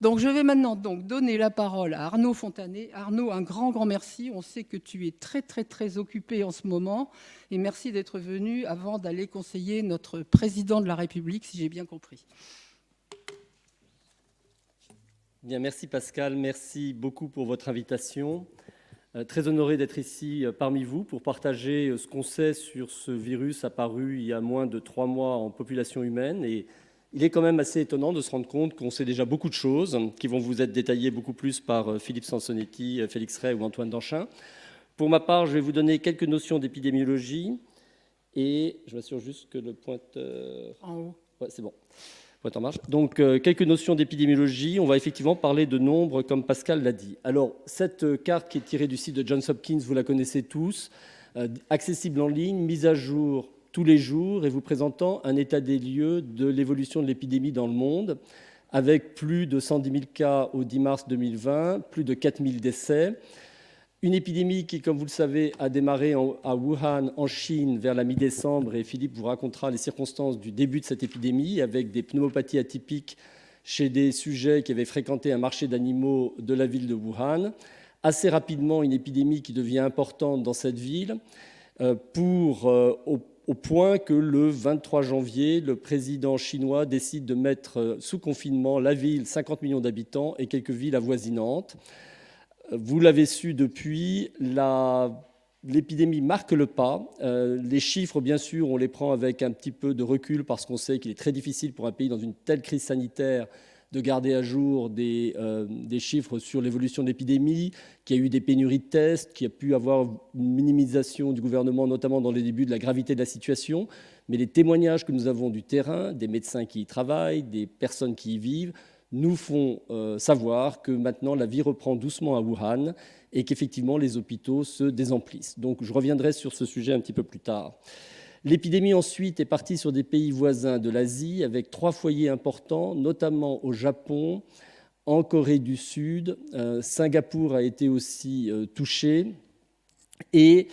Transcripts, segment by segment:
Donc, je vais maintenant donner la parole à Arnaud Fontanet. Arnaud, un grand merci. On sait que tu es très occupé en ce moment. Et merci d'être venu avant d'aller conseiller notre président de la République, si j'ai bien compris. Bien, merci Pascal, merci beaucoup pour votre invitation. Très honoré d'être ici parmi vous pour partager ce qu'on sait sur ce virus apparu il y a moins de 3 mois en population humaine. Et il est quand même assez étonnant de se rendre compte qu'on sait déjà beaucoup de choses qui vont vous être détaillées beaucoup plus par Philippe Sansonetti, Félix Ray ou Antoine Danchin. Pour ma part, je vais vous donner quelques notions d'épidémiologie et je m'assure juste que le pointeur... En haut. Ouais, c'est bon. En marche. Donc, quelques notions d'épidémiologie. On va effectivement parler de nombres, comme Pascal l'a dit. Alors, cette carte qui est tirée du site de Johns Hopkins, vous la connaissez tous, accessible en ligne, mise à jour tous les jours et vous présentant un état des lieux de l'évolution de l'épidémie dans le monde, avec plus de 110 000 cas au 10 mars 2020, plus de 4 000 décès. Une épidémie qui, comme vous le savez, a démarré à Wuhan, en Chine, vers la mi-décembre. Et Philippe vous racontera les circonstances du début de cette épidémie, avec des pneumopathies atypiques chez des sujets qui avaient fréquenté un marché d'animaux de la ville de Wuhan. Assez rapidement, une épidémie qui devient importante dans cette ville, au point que le 23 janvier, le président chinois décide de mettre sous confinement la ville, 50 millions d'habitants, et quelques villes avoisinantes. Vous l'avez su depuis, l'épidémie marque le pas. Les chiffres, bien sûr, on les prend avec un petit peu de recul parce qu'on sait qu'il est très difficile pour un pays dans une telle crise sanitaire de garder à jour des chiffres sur l'évolution de l'épidémie, qu'il y a eu des pénuries de tests, qu'il y a pu avoir une minimisation du gouvernement, notamment dans les débuts de la gravité de la situation. Mais les témoignages que nous avons du terrain, des médecins qui y travaillent, des personnes qui y vivent, nous font savoir que maintenant la vie reprend doucement à Wuhan et qu'effectivement les hôpitaux se désemplissent. Donc je reviendrai sur ce sujet un petit peu plus tard. L'épidémie ensuite est partie sur des pays voisins de l'Asie avec 3 foyers importants, notamment au Japon, en Corée du Sud. Singapour a été aussi touché. Et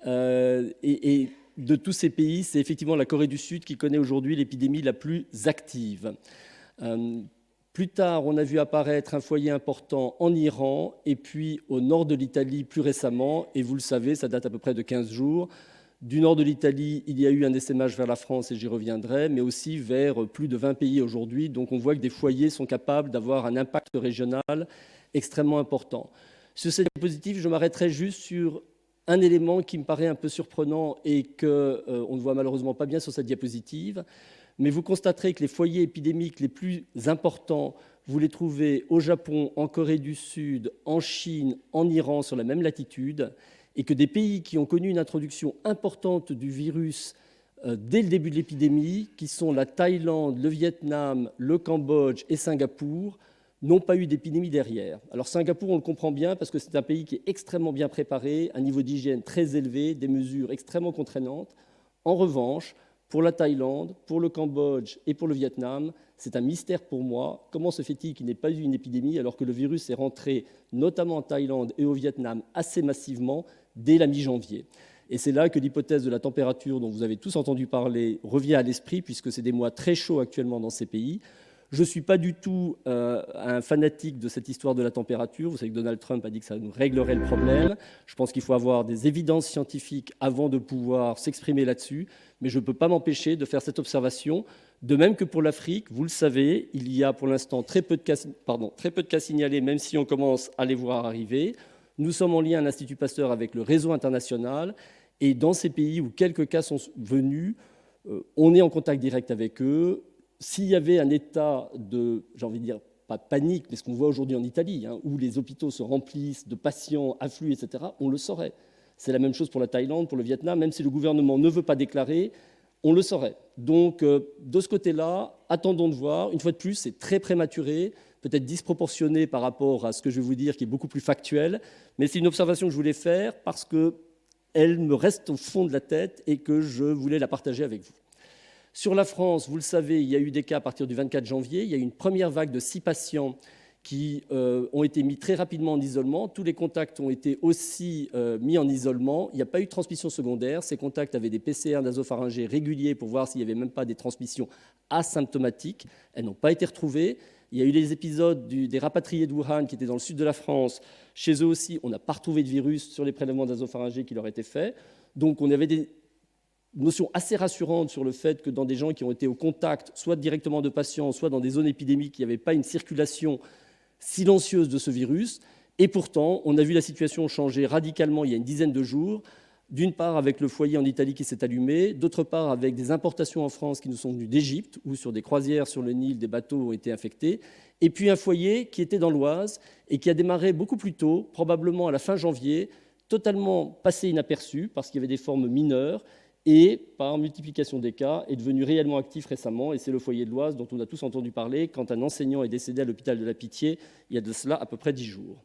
de tous ces pays, c'est effectivement la Corée du Sud qui connaît aujourd'hui l'épidémie la plus active. Plus tard, on a vu apparaître un foyer important en Iran et puis au nord de l'Italie plus récemment. Et vous le savez, ça date à peu près de 15 jours. Du nord de l'Italie, il y a eu un essaimage vers la France et j'y reviendrai, mais aussi vers plus de 20 pays aujourd'hui. Donc on voit que des foyers sont capables d'avoir un impact régional extrêmement important. Sur cette diapositive, je m'arrêterai juste sur un élément qui me paraît un peu surprenant et qu'on ne voit malheureusement pas bien sur cette diapositive. Mais vous constaterez que les foyers épidémiques les plus importants, vous les trouvez au Japon, en Corée du Sud, en Chine, en Iran, sur la même latitude, et que des pays qui ont connu une introduction importante du virus dès le début de l'épidémie, qui sont la Thaïlande, le Vietnam, le Cambodge et Singapour, n'ont pas eu d'épidémie derrière. Alors Singapour, on le comprend bien, parce que c'est un pays qui est extrêmement bien préparé, un niveau d'hygiène très élevé, des mesures extrêmement contraignantes. En revanche, pour la Thaïlande, pour le Cambodge et pour le Vietnam, c'est un mystère pour moi. Comment se fait-il qu'il n'ait pas eu une épidémie alors que le virus est rentré notamment en Thaïlande et au Vietnam assez massivement dès la mi-janvier? Et c'est là que l'hypothèse de la température dont vous avez tous entendu parler revient à l'esprit, puisque c'est des mois très chauds actuellement dans ces pays. Je ne suis pas du tout un fanatique de cette histoire de la température. Vous savez que Donald Trump a dit que ça nous réglerait le problème. Je pense qu'il faut avoir des évidences scientifiques avant de pouvoir s'exprimer là-dessus. Mais je ne peux pas m'empêcher de faire cette observation. De même que pour l'Afrique, vous le savez, il y a pour l'instant très peu de cas signalés, même si on commence à les voir arriver. Nous sommes en lien à l'Institut Pasteur avec le réseau international. Et dans ces pays où quelques cas sont venus, on est en contact direct avec eux. S'il y avait un état de, j'ai envie de dire, pas de panique, mais ce qu'on voit aujourd'hui en Italie, où les hôpitaux se remplissent de patients, affluent, etc., on le saurait. C'est la même chose pour la Thaïlande, pour le Vietnam, même si le gouvernement ne veut pas déclarer, on le saurait. Donc, de ce côté-là, attendons de voir. Une fois de plus, c'est très prématuré, peut-être disproportionné par rapport à ce que je vais vous dire, qui est beaucoup plus factuel, mais c'est une observation que je voulais faire parce qu'elle me reste au fond de la tête et que je voulais la partager avec vous. Sur la France, vous le savez, il y a eu des cas à partir du 24 janvier. Il y a eu une première vague de 6 patients qui ont été mis très rapidement en isolement. Tous les contacts ont été aussi mis en isolement. Il n'y a pas eu de transmission secondaire. Ces contacts avaient des PCR nasopharyngés réguliers pour voir s'il n'y avait même pas des transmissions asymptomatiques. Elles n'ont pas été retrouvées. Il y a eu les épisodes des rapatriés de Wuhan qui étaient dans le sud de la France. Chez eux aussi, on n'a pas retrouvé de virus sur les prélèvements nasopharyngés qui leur étaient faits. Donc on avait des notions assez rassurantes sur le fait que dans des gens qui ont été au contact, soit directement de patients, soit dans des zones épidémiques, il n'y avait pas une circulation silencieuse de ce virus. Et pourtant, on a vu la situation changer radicalement il y a une dizaine de jours. D'une part avec le foyer en Italie qui s'est allumé, d'autre part avec des importations en France qui nous sont venues d'Égypte, où sur des croisières sur le Nil, des bateaux ont été infectés, et puis un foyer qui était dans l'Oise et qui a démarré beaucoup plus tôt, probablement à la fin janvier, totalement passé inaperçu parce qu'il y avait des formes mineures, et par multiplication des cas est devenu réellement actif récemment, et c'est le foyer de l'Oise dont on a tous entendu parler quand un enseignant est décédé à l'hôpital de la Pitié il y a de cela à peu près 10 jours.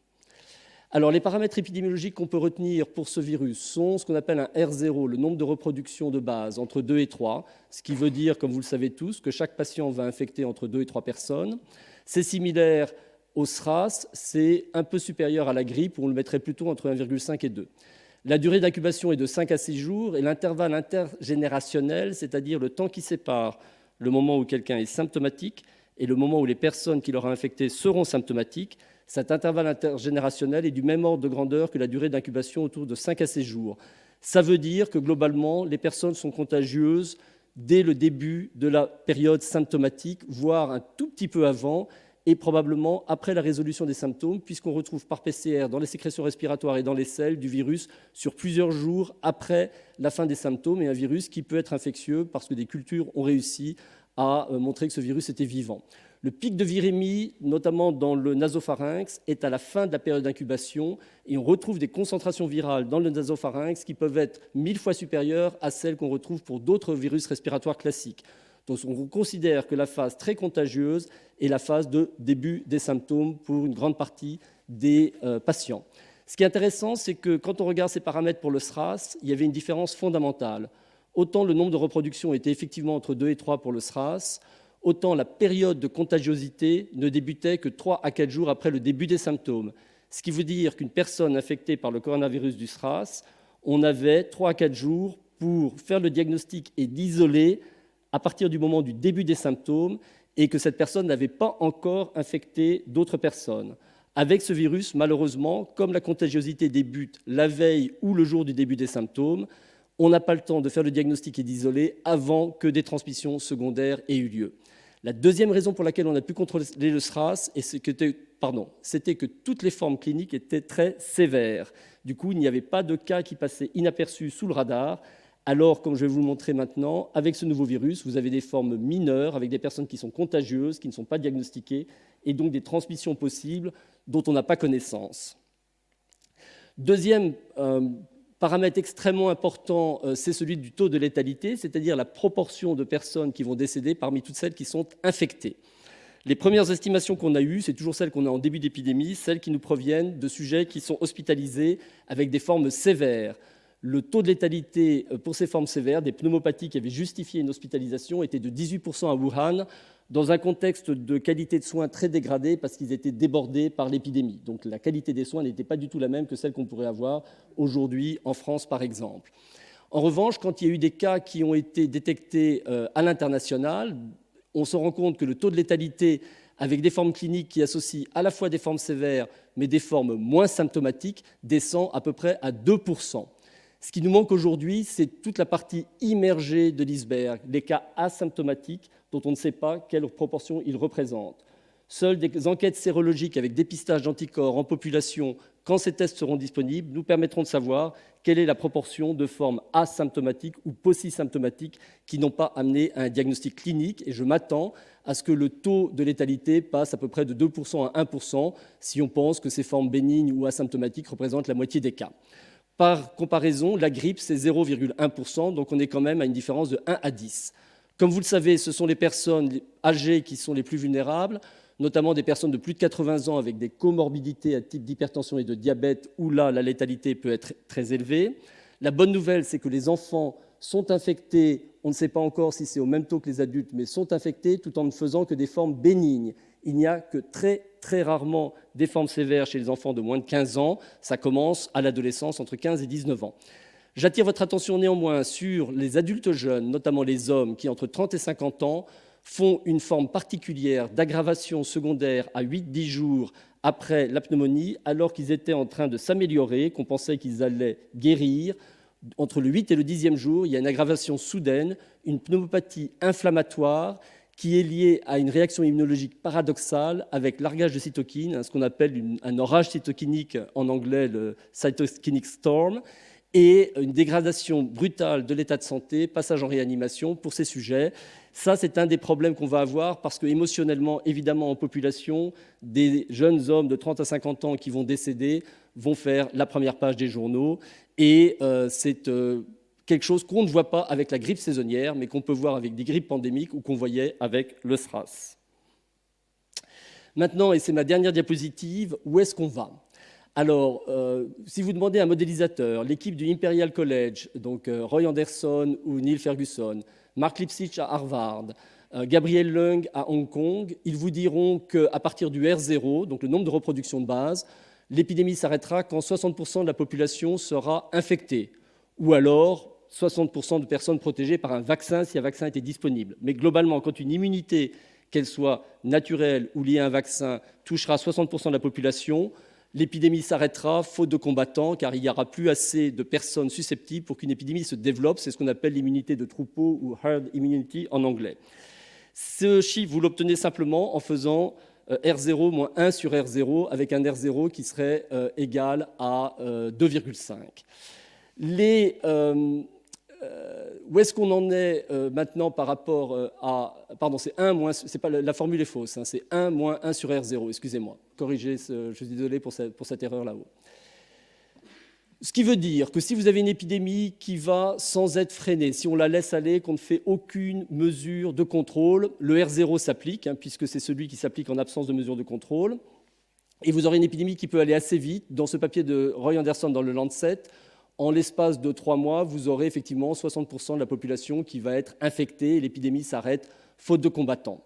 Alors, les paramètres épidémiologiques qu'on peut retenir pour ce virus sont ce qu'on appelle un R0, le nombre de reproductions de base, entre 2 et 3, ce qui veut dire, comme vous le savez tous, que chaque patient va infecter entre 2 et 3 personnes. C'est similaire au SRAS, c'est un peu supérieur à la grippe, où on le mettrait plutôt entre 1,5 et 2. La durée d'incubation est de 5 à 6 jours, et l'intervalle intergénérationnel, c'est-à-dire le temps qui sépare le moment où quelqu'un est symptomatique et le moment où les personnes qui l'auront infecté seront symptomatiques, cet intervalle intergénérationnel est du même ordre de grandeur que la durée d'incubation, autour de 5 à 6 jours. Ça veut dire que globalement, les personnes sont contagieuses dès le début de la période symptomatique, voire un tout petit peu avant, et probablement après la résolution des symptômes, puisqu'on retrouve par PCR dans les sécrétions respiratoires et dans les selles du virus sur plusieurs jours après la fin des symptômes, et un virus qui peut être infectieux parce que des cultures ont réussi à montrer que ce virus était vivant. Le pic de virémie, notamment dans le nasopharynx, est à la fin de la période d'incubation, et on retrouve des concentrations virales dans le nasopharynx qui peuvent être 1000 fois supérieures à celles qu'on retrouve pour d'autres virus respiratoires classiques. Donc on considère que la phase très contagieuse est la phase de début des symptômes pour une grande partie des patients. Ce qui est intéressant, c'est que quand on regarde ces paramètres pour le SRAS, il y avait une différence fondamentale. Autant le nombre de reproductions était effectivement entre 2 et 3 pour le SRAS, autant la période de contagiosité ne débutait que 3 à 4 jours après le début des symptômes. Ce qui veut dire qu'une personne infectée par le coronavirus du SRAS, on avait 3 à 4 jours pour faire le diagnostic et d'isoler à partir du moment du début des symptômes, et que cette personne n'avait pas encore infecté d'autres personnes. Avec ce virus, malheureusement, comme la contagiosité débute la veille ou le jour du début des symptômes, on n'a pas le temps de faire le diagnostic et d'isoler avant que des transmissions secondaires aient eu lieu. La deuxième raison pour laquelle on a pu contrôler le SRAS, c'était que toutes les formes cliniques étaient très sévères. Du coup, il n'y avait pas de cas qui passaient inaperçus sous le radar. Alors, comme je vais vous le montrer maintenant, avec ce nouveau virus, vous avez des formes mineures, avec des personnes qui sont contagieuses, qui ne sont pas diagnostiquées, et donc des transmissions possibles dont on n'a pas connaissance. Deuxième paramètre extrêmement important, c'est celui du taux de létalité, c'est-à-dire la proportion de personnes qui vont décéder parmi toutes celles qui sont infectées. Les premières estimations qu'on a eues, c'est toujours celles qu'on a en début d'épidémie, celles qui nous proviennent de sujets qui sont hospitalisés avec des formes sévères. Le taux de létalité pour ces formes sévères, des pneumopathies qui avaient justifié une hospitalisation, était de 18% à Wuhan, dans un contexte de qualité de soins très dégradée parce qu'ils étaient débordés par l'épidémie. Donc la qualité des soins n'était pas du tout la même que celle qu'on pourrait avoir aujourd'hui en France, par exemple. En revanche, quand il y a eu des cas qui ont été détectés à l'international, on se rend compte que le taux de létalité, avec des formes cliniques qui associent à la fois des formes sévères mais des formes moins symptomatiques, descend à peu près à 2%. Ce qui nous manque aujourd'hui, c'est toute la partie immergée de l'iceberg, les cas asymptomatiques dont on ne sait pas quelle proportion ils représentent. Seules des enquêtes sérologiques avec dépistage d'anticorps en population, quand ces tests seront disponibles, nous permettront de savoir quelle est la proportion de formes asymptomatiques ou paucisymptomatiques qui n'ont pas amené à un diagnostic clinique. Et je m'attends à ce que le taux de létalité passe à peu près de 2% à 1% si on pense que ces formes bénignes ou asymptomatiques représentent la moitié des cas. Par comparaison, la grippe, c'est 0,1%, donc on est quand même à une différence de 1 à 10. Comme vous le savez, ce sont les personnes âgées qui sont les plus vulnérables, notamment des personnes de plus de 80 ans avec des comorbidités à type d'hypertension et de diabète, où là, la létalité peut être très élevée. La bonne nouvelle, c'est que les enfants sont infectés, on ne sait pas encore si c'est au même taux que les adultes, mais sont infectés tout en ne faisant que des formes bénignes. Il n'y a que très rarement des formes sévères chez les enfants de moins de 15 ans. Ça commence à l'adolescence, entre 15 et 19 ans. J'attire votre attention néanmoins sur les adultes jeunes, notamment les hommes qui, entre 30 et 50 ans, font une forme particulière d'aggravation secondaire à 8-10 jours après la pneumonie, alors qu'ils étaient en train de s'améliorer, qu'on pensait qu'ils allaient guérir. Entre le 8 et le 10e jour, il y a une aggravation soudaine, une pneumopathie inflammatoire qui est liée à une réaction immunologique paradoxale avec largage de cytokines, ce qu'on appelle un orage cytokinique, en anglais le cytokinic storm, et une dégradation brutale de l'état de santé, passage en réanimation pour ces sujets. Ça, c'est un des problèmes qu'on va avoir parce que émotionnellement, évidemment, en population, des jeunes hommes de 30 à 50 ans qui vont décéder vont faire la première page des journaux. Et c'est quelque chose qu'on ne voit pas avec la grippe saisonnière, mais qu'on peut voir avec des grippes pandémiques ou qu'on voyait avec le SRAS. Maintenant, et c'est ma dernière diapositive, où est-ce qu'on va ? Alors, si vous demandez à un modélisateur, l'équipe du Imperial College, donc Roy Anderson ou Neil Ferguson, Mark Lipsitch à Harvard, Gabriel Leung à Hong Kong, ils vous diront qu'à partir du R0, donc le nombre de reproductions de base, l'épidémie s'arrêtera quand 60% de la population sera infectée, ou alors 60% de personnes protégées par un vaccin si un vaccin était disponible. Mais globalement, quand une immunité, qu'elle soit naturelle ou liée à un vaccin, touchera 60% de la population, l'épidémie s'arrêtera faute de combattants, car il n'y aura plus assez de personnes susceptibles pour qu'une épidémie se développe. C'est ce qu'on appelle l'immunité de troupeau ou herd immunity en anglais. Ce chiffre, vous l'obtenez simplement en faisant R0 moins 1 sur R0, avec un R0 qui serait égal à 2,5. Où est-ce qu'on en est maintenant par rapport à... Pardon, c'est 1 moins... C'est pas, la formule est fausse, hein, c'est 1 moins 1 sur R0, excusez-moi. Corrigez, je suis désolé pour cette erreur là-haut. Ce qui veut dire que si vous avez une épidémie qui va sans être freinée, si on la laisse aller, qu'on ne fait aucune mesure de contrôle, le R0 s'applique, hein, puisque c'est celui qui s'applique en absence de mesure de contrôle, et vous aurez une épidémie qui peut aller assez vite. Dans ce papier de Roy Anderson dans le Lancet, en l'espace de 3 mois, vous aurez effectivement 60% de la population qui va être infectée et l'épidémie s'arrête faute de combattants.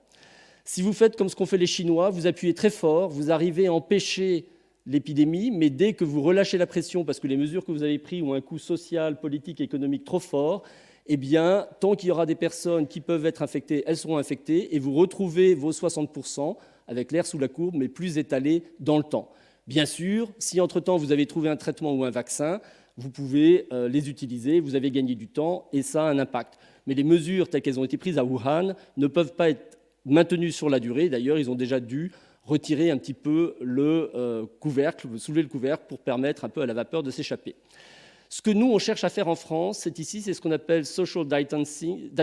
Si vous faites comme ce qu'ont fait les Chinois, vous appuyez très fort, vous arrivez à empêcher l'épidémie, mais dès que vous relâchez la pression parce que les mesures que vous avez prises ont un coût social, politique, économique trop fort, eh bien, tant qu'il y aura des personnes qui peuvent être infectées, elles seront infectées et vous retrouvez vos 60% avec l'air sous la courbe, mais plus étalé dans le temps. Bien sûr, si entre-temps vous avez trouvé un traitement ou un vaccin, vous pouvez les utiliser, vous avez gagné du temps et ça a un impact. Mais les mesures telles qu'elles ont été prises à Wuhan ne peuvent pas être maintenues sur la durée. D'ailleurs, ils ont déjà dû retirer un petit peu le couvercle, soulever le couvercle pour permettre un peu à la vapeur de s'échapper. Ce que nous, on cherche à faire en France, c'est ce qu'on appelle social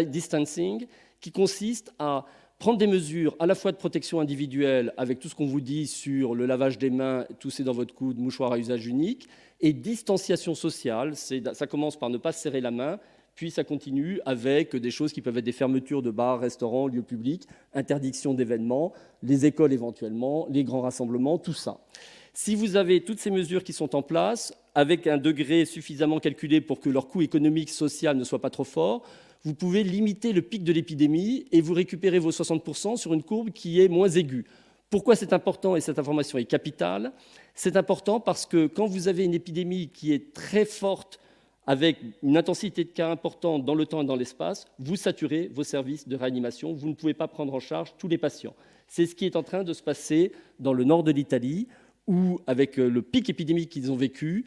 distancing, qui consiste à prendre des mesures à la fois de protection individuelle, avec tout ce qu'on vous dit sur le lavage des mains, tousser dans votre coude, mouchoir à usage unique, et distanciation sociale. Ça commence par ne pas se serrer la main, puis ça continue avec des choses qui peuvent être des fermetures de bars, restaurants, lieux publics, interdiction d'événements, les écoles éventuellement, les grands rassemblements, tout ça. Si vous avez toutes ces mesures qui sont en place, avec un degré suffisamment calculé pour que leur coût économique, social ne soit pas trop fort, vous pouvez limiter le pic de l'épidémie et vous récupérez vos 60% sur une courbe qui est moins aiguë. Pourquoi c'est important et cette information est capitale ? C'est important parce que quand vous avez une épidémie qui est très forte, avec une intensité de cas importante dans le temps et dans l'espace, vous saturez vos services de réanimation, vous ne pouvez pas prendre en charge tous les patients. C'est ce qui est en train de se passer dans le nord de l'Italie, où, avec le pic épidémique qu'ils ont vécu,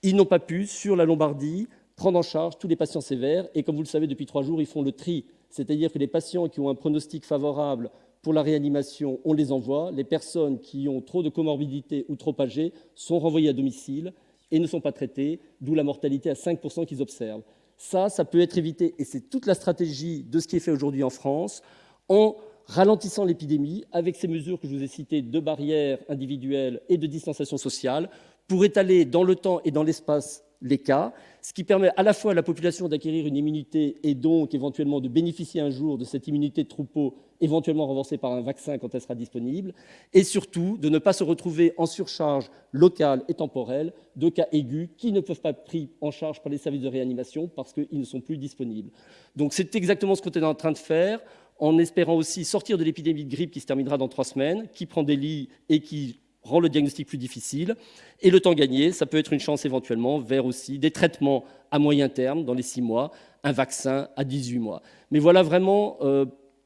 ils n'ont pas pu, sur la Lombardie, prendre en charge tous les patients sévères. Et comme vous le savez, depuis 3 jours, ils font le tri. C'est-à-dire que les patients qui ont un pronostic favorable pour la réanimation, on les envoie. Les personnes qui ont trop de comorbidités ou trop âgées sont renvoyées à domicile et ne sont pas traitées, d'où la mortalité à 5% qu'ils observent. Ça peut être évité, et c'est toute la stratégie de ce qui est fait aujourd'hui en France, en ralentissant l'épidémie avec ces mesures que je vous ai citées de barrières individuelles et de distanciation sociale, pour étaler dans le temps et dans l'espace les cas, ce qui permet à la fois à la population d'acquérir une immunité et donc éventuellement de bénéficier un jour de cette immunité de troupeau, éventuellement renforcée par un vaccin quand elle sera disponible, et surtout de ne pas se retrouver en surcharge locale et temporelle de cas aigus qui ne peuvent pas être pris en charge par les services de réanimation parce qu'ils ne sont plus disponibles. Donc c'est exactement ce qu'on est en train de faire, en espérant aussi sortir de l'épidémie de grippe qui se terminera dans 3 semaines, qui prend des lits et qui rend le diagnostic plus difficile. Et le temps gagné, ça peut être une chance éventuellement vers aussi des traitements à moyen terme, dans les 6 mois, un vaccin à 18 mois. Mais voilà vraiment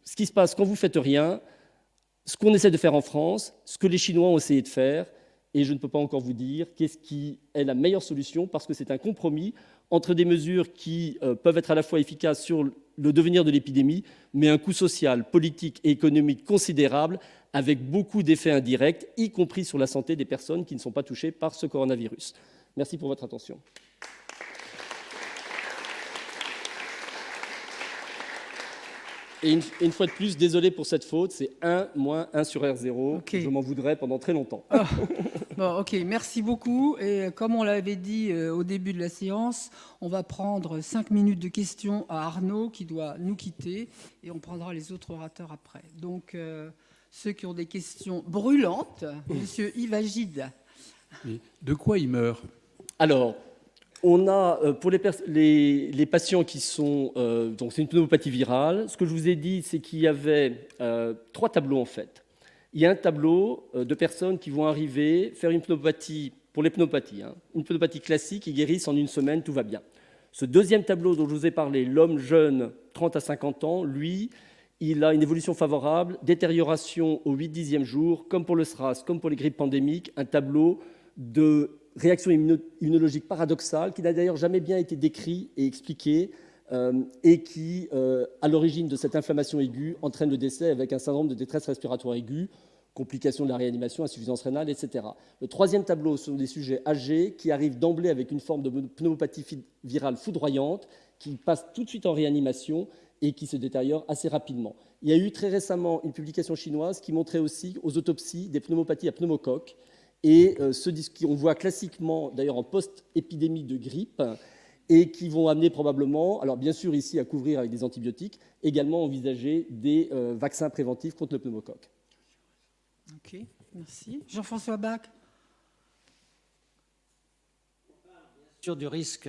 ce qui se passe quand vous ne faites rien, ce qu'on essaie de faire en France, ce que les Chinois ont essayé de faire, et je ne peux pas encore vous dire qu'est-ce qui est la meilleure solution, parce que c'est un compromis entre des mesures qui peuvent être à la fois efficaces sur le devenir de l'épidémie, mais un coût social, politique et économique considérable, avec beaucoup d'effets indirects, y compris sur la santé des personnes qui ne sont pas touchées par ce coronavirus. Merci pour votre attention. Et une fois de plus, désolé pour cette faute, c'est 1 moins 1 sur R0. Okay. Je m'en voudrais pendant très longtemps. Oh. Bon, ok, merci beaucoup. Et comme on l'avait dit au début de la séance, on va prendre 5 minutes de questions à Arnaud qui doit nous quitter et on prendra les autres orateurs après. Donc, ceux qui ont des questions brûlantes, Monsieur Yves Agide. De quoi il meurt? Alors, on a, pour les patients qui sont... donc c'est une pneumopathie virale. Ce que je vous ai dit, c'est qu'il y avait 3 tableaux, en fait. Il y a un tableau de personnes qui vont arriver, faire une pneumopathie, pour les pneumopathies, une pneumopathie classique, qui guérissent en une semaine, tout va bien. Ce deuxième tableau dont je vous ai parlé, l'homme jeune, 30 à 50 ans, lui, il a une évolution favorable, détérioration au 8-10e jour, comme pour le SRAS, comme pour les grippes pandémiques, un tableau de réaction immunologique paradoxale qui n'a d'ailleurs jamais bien été décrit et expliqué et qui, à l'origine de cette inflammation aiguë, entraîne le décès avec un syndrome de détresse respiratoire aiguë, complications de la réanimation, insuffisance rénale, etc. Le troisième tableau sont des sujets âgés qui arrivent d'emblée avec une forme de pneumopathie virale foudroyante, qui passent tout de suite en réanimation et qui se détériorent assez rapidement. Il y a eu très récemment une publication chinoise qui montrait aussi aux autopsies des pneumopathies à pneumocoque. Et ceux qu'on voit classiquement, d'ailleurs en post-épidémie de grippe, et qui vont amener probablement, alors bien sûr ici à couvrir avec des antibiotiques, également envisager des vaccins préventifs contre le pneumocoque. Ok, merci. Jean-François Bach. Sur du risque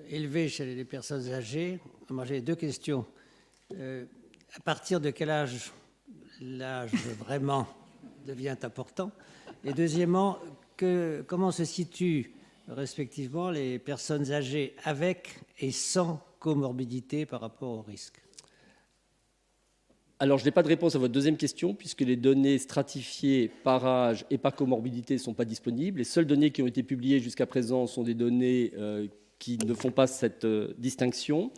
élevé chez les personnes âgées, moi j'ai 2 questions. À partir de quel âge l'âge vraiment devient important? Et deuxièmement, comment se situent respectivement les personnes âgées avec et sans comorbidité par rapport au risque? Alors, je n'ai pas de réponse à votre deuxième question, puisque les données stratifiées par âge et par comorbidité ne sont pas disponibles. Les seules données qui ont été publiées jusqu'à présent sont des données qui ne font pas cette distinction.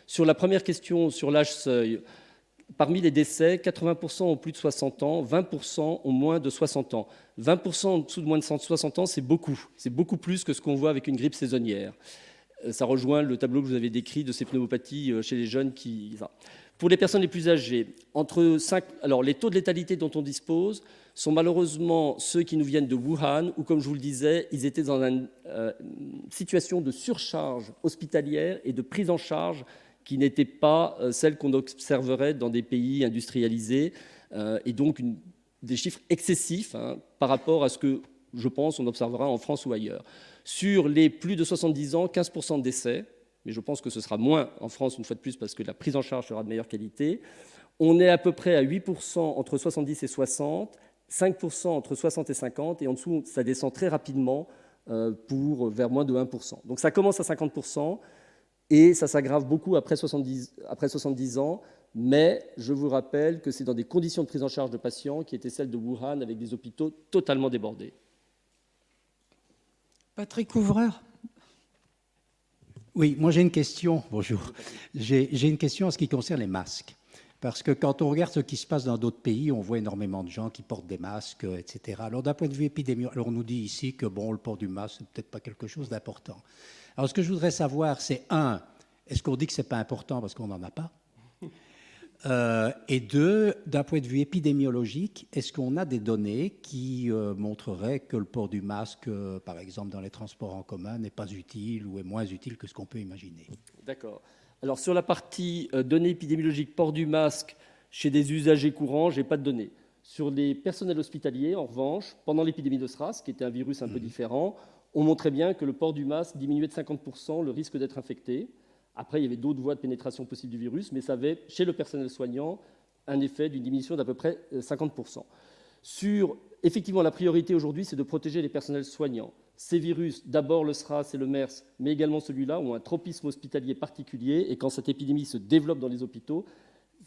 Sur la première question, sur l'âge seuil, parmi les décès, 80% ont plus de 60 ans, 20% ont moins de 60 ans. 20% en dessous de moins de 60 ans, c'est beaucoup. C'est beaucoup plus que ce qu'on voit avec une grippe saisonnière. Ça rejoint le tableau que vous avez décrit de ces pneumopathies chez les jeunes qui... Pour les personnes les plus âgées, alors les taux de létalité dont on dispose sont malheureusement ceux qui nous viennent de Wuhan, où, comme je vous le disais, ils étaient dans une situation de surcharge hospitalière et de prise en charge qui n'était pas celle qu'on observerait dans des pays industrialisés, et donc des chiffres excessifs par rapport à ce que, je pense, on observera en France ou ailleurs. Sur les plus de 70 ans, 15% de décès, mais je pense que ce sera moins en France une fois de plus parce que la prise en charge sera de meilleure qualité. On est à peu près à 8% entre 70 et 60, 5% entre 60 et 50, et en dessous, ça descend très rapidement vers moins de 1%. Donc ça commence à 50%, et ça s'aggrave beaucoup après 70 ans, mais je vous rappelle que c'est dans des conditions de prise en charge de patients qui étaient celles de Wuhan, avec des hôpitaux totalement débordés. Patrick Couvreur. Oui, moi j'ai une question. Bonjour. J'ai une question en ce qui concerne les masques. Parce que quand on regarde ce qui se passe dans d'autres pays, on voit énormément de gens qui portent des masques, etc. Alors d'un point de vue épidémiologique, alors on nous dit ici que bon, le port du masque, c'est peut-être pas quelque chose d'important. Alors ce que je voudrais savoir, c'est est-ce qu'on dit que c'est pas important parce qu'on n'en a pas? Et 2, d'un point de vue épidémiologique, est-ce qu'on a des données qui montreraient que le port du masque, par exemple dans les transports en commun, n'est pas utile ou est moins utile que ce qu'on peut imaginer? D'accord. Alors sur la partie données épidémiologiques, port du masque chez des usagers courants, je n'ai pas de données. Sur les personnels hospitaliers, en revanche, pendant l'épidémie de SRAS, qui était un virus un peu différent, on montrait bien que le port du masque diminuait de 50% le risque d'être infecté. Après, il y avait d'autres voies de pénétration possible du virus, mais ça avait, chez le personnel soignant, un effet d'une diminution d'à peu près 50%. Effectivement, la priorité aujourd'hui, c'est de protéger les personnels soignants. Ces virus, d'abord le SRAS et le MERS, mais également celui-là, ont un tropisme hospitalier particulier, et quand cette épidémie se développe dans les hôpitaux,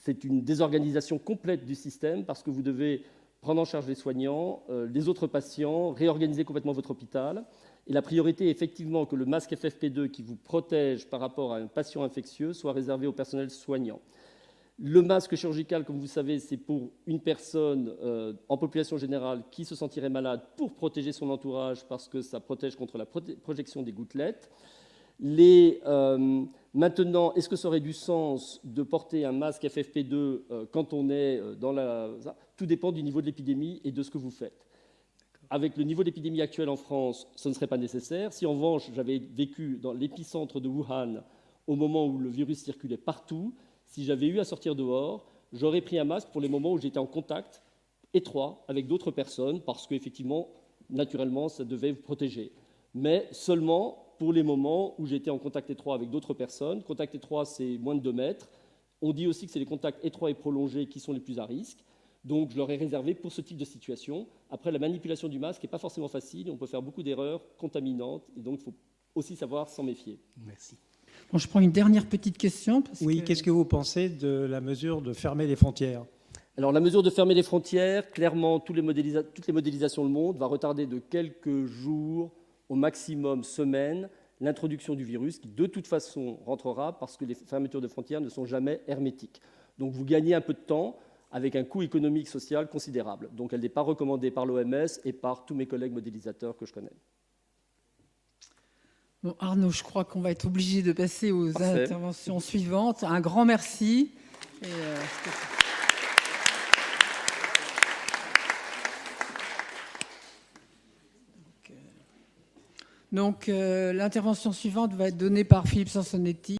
c'est une désorganisation complète du système parce que vous devez prendre en charge les soignants, les autres patients, réorganiser complètement votre hôpital. Et la priorité est effectivement que le masque FFP2 qui vous protège par rapport à un patient infectieux soit réservé au personnel soignant. Le masque chirurgical, comme vous savez, c'est pour une personne en population générale qui se sentirait malade pour protéger son entourage parce que ça protège contre la projection des gouttelettes. Maintenant, est-ce que ça aurait du sens de porter un masque FFP2 quand on est dans la... Tout dépend du niveau de l'épidémie et de ce que vous faites. Avec le niveau d'épidémie actuel en France, ce ne serait pas nécessaire. Si en revanche, j'avais vécu dans l'épicentre de Wuhan au moment où le virus circulait partout, si j'avais eu à sortir dehors, j'aurais pris un masque pour les moments où j'étais en contact étroit avec d'autres personnes parce qu'effectivement, naturellement, ça devait vous protéger. Mais seulement pour les moments où j'étais en contact étroit avec d'autres personnes. Contact étroit, c'est moins de 2 mètres. On dit aussi que c'est les contacts étroits et prolongés qui sont les plus à risque. Donc, je leur ai réservé pour ce type de situation. Après, la manipulation du masque n'est pas forcément facile. On peut faire beaucoup d'erreurs contaminantes. Et donc, il faut aussi savoir s'en méfier. Merci. Bon, je prends une dernière petite question. Qu'est-ce que vous pensez de la mesure de fermer les frontières ? Alors, la mesure de fermer les frontières, clairement, toutes les modélisations du monde va retarder de quelques jours au maximum semaines l'introduction du virus qui, de toute façon, rentrera parce que les fermetures de frontières ne sont jamais hermétiques. Donc, vous gagnez un peu de temps avec un coût économique, social considérable. Donc, elle n'est pas recommandée par l'OMS et par tous mes collègues modélisateurs que je connais. Bon, Arnaud, je crois qu'on va être obligé de passer aux interventions suivantes. Un grand merci. Donc, l'intervention suivante va être donnée par Philippe Sansonetti.